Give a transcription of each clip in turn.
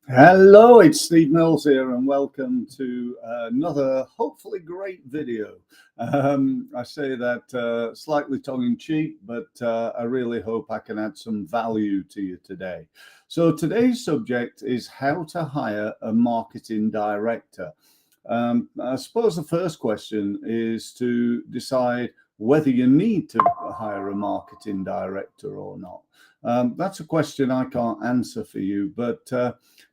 Hello, it's Steve Mills here, and welcome to another hopefully great video. I say that slightly tongue in cheek, but I really hope I can add some value to you today. So, today's subject is how to hire a marketing director. I suppose the first question is to decide whether you need to hire a marketing director or not. That's a question I can't answer for you, but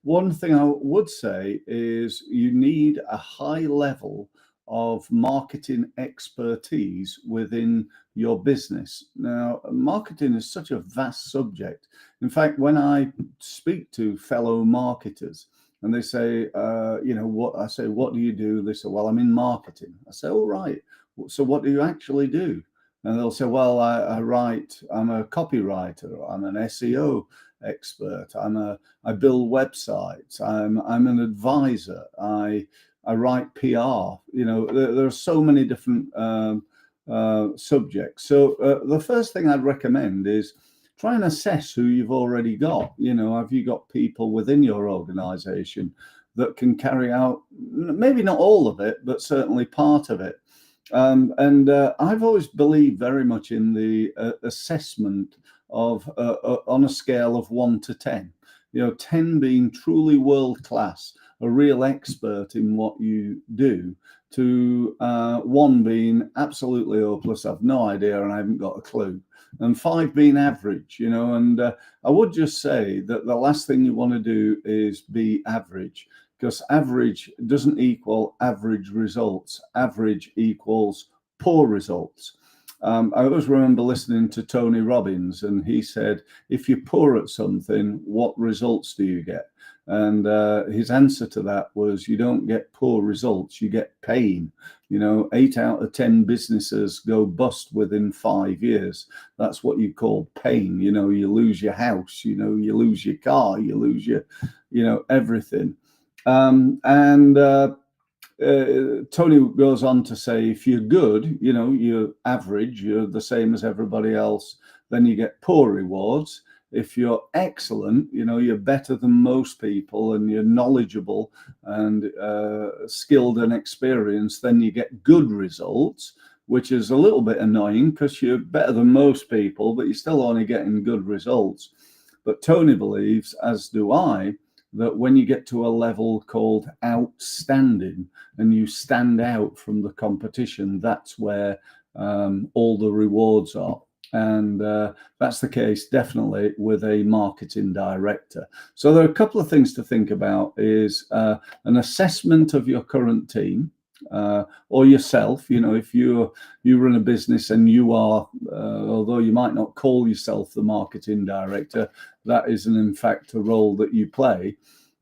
one thing I would say is you need a high level of marketing expertise within your business. Now, marketing is such a vast subject. In fact, when I speak to fellow marketers, and they say, what I say, what do you do? They say, well, I'm in marketing. I say, all right. So what do you actually do? And they'll say, well, I write, I'm a copywriter, I'm an SEO expert, I build websites, I'm an advisor, I write PR. There are so many different subjects. So the first thing I'd recommend is try and assess who you've already got. Have you got people within your organization that can carry out maybe not all of it, but certainly part of it? And I've always believed very much in the assessment of on a scale of 1 to 10. 10 being truly world class, a real expert in what you do, to 1 being absolutely hopeless, I've no idea and I haven't got a clue, and 5 being average. And I would just say that the last thing you want to do is be average, because average doesn't equal average results. Average equals poor results. I always remember listening to Tony Robbins, and he said, if you're poor at something, what results do you get? And his answer to that was, you don't get poor results, you get pain. 8 out of 10 businesses go bust within 5 years. That's what you call pain. You lose your house, you lose your car, you lose your, everything. Tony goes on to say, if you're good, you're average, you're the same as everybody else, then you get poor rewards. If you're excellent, you're better than most people and you're knowledgeable and skilled and experienced, then you get good results, which is a little bit annoying because you're better than most people, but you're still only getting good results. But Tony believes, as do I, that when you get to a level called outstanding and you stand out from the competition, that's where all the rewards are. And that's the case definitely with a marketing director. So there are a couple of things to think about is an assessment of your current team. Or yourself, if you run a business and you are, although you might not call yourself the marketing director, that isn't in fact a role that you play.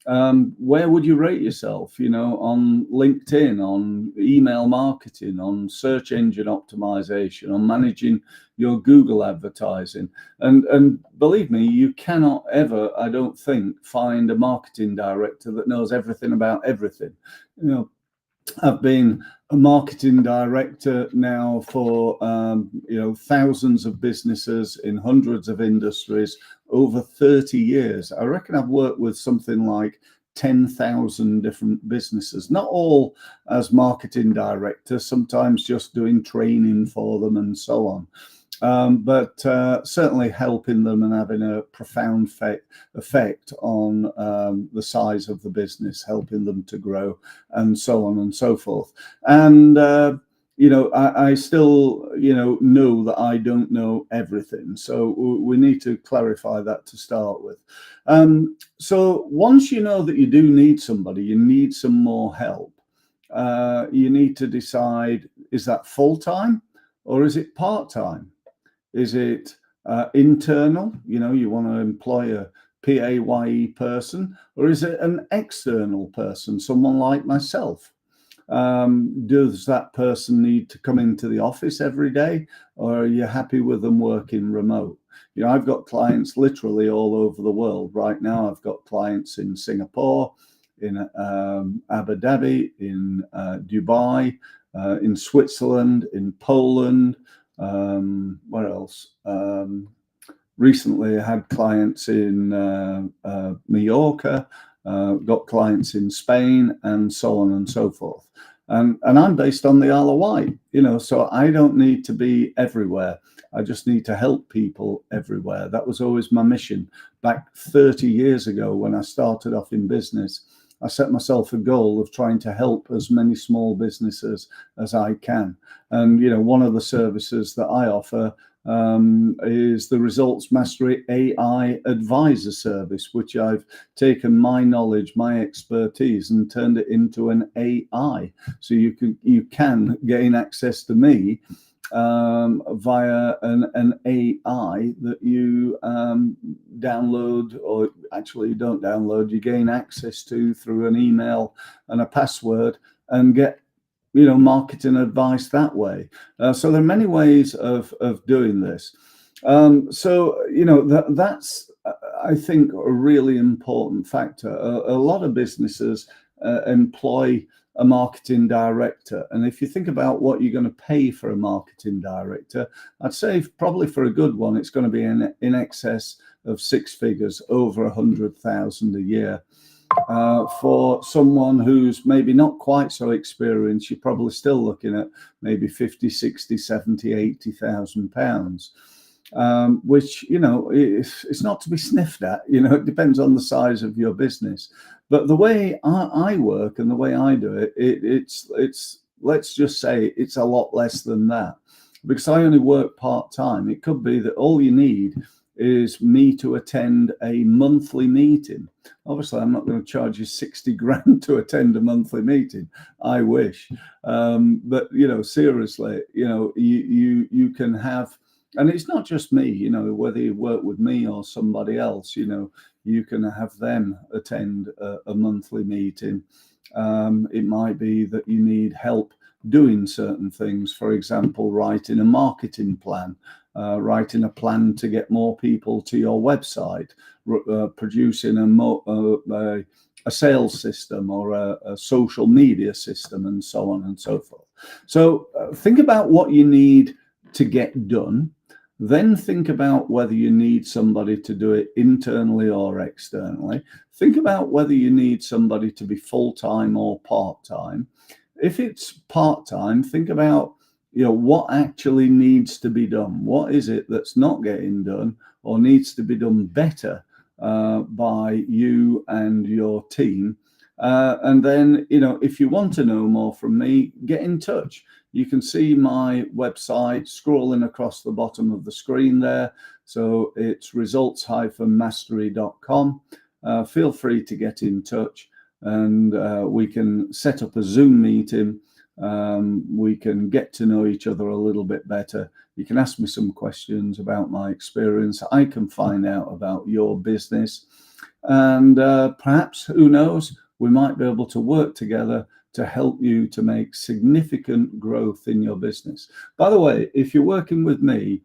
Where would you rate yourself? On LinkedIn, on email marketing, on search engine optimization, on managing your Google advertising. And believe me, you cannot ever, I don't think, find a marketing director that knows everything about everything. I've been a marketing director now for thousands of businesses in hundreds of industries over 30 years. I reckon I've worked with something like 10,000 different businesses, not all as marketing director, sometimes just doing training for them and so on. But certainly helping them and having a profound effect on the size of the business, helping them to grow, and so on and so forth. And I still know that I don't know everything, so we need to clarify that to start with. So once you know that you do need somebody, you need some more help. You need to decide, is that full-time or is it part-time? Is it internal? You want to employ a PAYE person, or is it an external person, someone like myself? Does that person need to come into the office every day, or are you happy with them working remote? I've got clients literally all over the world. Right now, I've got clients in Singapore, in Abu Dhabi, in Dubai, in Switzerland, in Poland. What else? Recently, I had clients in Mallorca, got clients in Spain, and so on and so forth. And I'm based on the Isle of Wight, so I don't need to be everywhere. I just need to help people everywhere. That was always my mission. Back 30 years ago, when I started off in business, I set myself a goal of trying to help as many small businesses as I can. And, one of the services that I offer is the Results Mastery AI Advisor Service, which I've taken my knowledge, my expertise, and turned it into an AI. So you can gain access to me via an AI that you download, or actually you don't download, you gain access to through an email and a password, and get marketing advice that way. So there are many ways of doing this. So that's I think a really important factor. A lot of businesses employ a marketing director, and if you think about what you're going to pay for a marketing director, I'd say probably for a good one, it's going to be in excess of six figures, over 100,000 a year. For someone who's maybe not quite so experienced, you're probably still looking at maybe 50, 60, 70, 80,000 pounds, which, it's not to be sniffed at. It depends on the size of your business. But the way I work and the way I do it, it's let's just say it's a lot less than that, because I only work part-time. It could be that all you need is me to attend a monthly meeting. Obviously, I'm not going to charge you 60 grand to attend a monthly meeting. I wish. But, seriously, you can have, and it's not just me, whether you work with me or somebody else, you can have them attend a monthly meeting. It might be that you need help doing certain things. For example, writing a marketing plan, writing a plan to get more people to your website, producing a sales system, or a social media system, and so on and so forth. So think about what you need to get done. Then think about whether you need somebody to do it internally or externally. Think about whether you need somebody to be full-time or part-time. If it's part-time, think about what actually needs to be done. What is it that's not getting done or needs to be done better by you and your team? And then, if you want to know more from me, get in touch. You can see my website scrolling across the bottom of the screen there. So it's results-mastery.com. Feel free to get in touch, and we can set up a Zoom meeting. We can get to know each other a little bit better. You can ask me some questions about my experience. I can find out about your business, and perhaps, who knows, we might be able to work together to help you to make significant growth in your business. By the way, if you're working with me,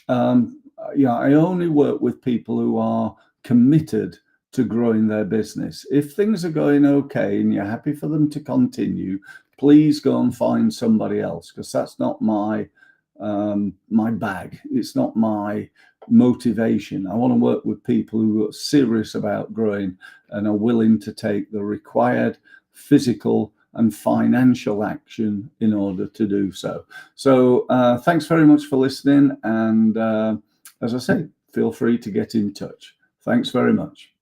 I only work with people who are committed to growing their business. If things are going okay and you're happy for them to continue, please go and find somebody else, because that's not my bag. It's not my motivation. I want to work with people who are serious about growing and are willing to take the required physical and financial action in order to do so. So thanks very much for listening. And as I say, feel free to get in touch. Thanks very much.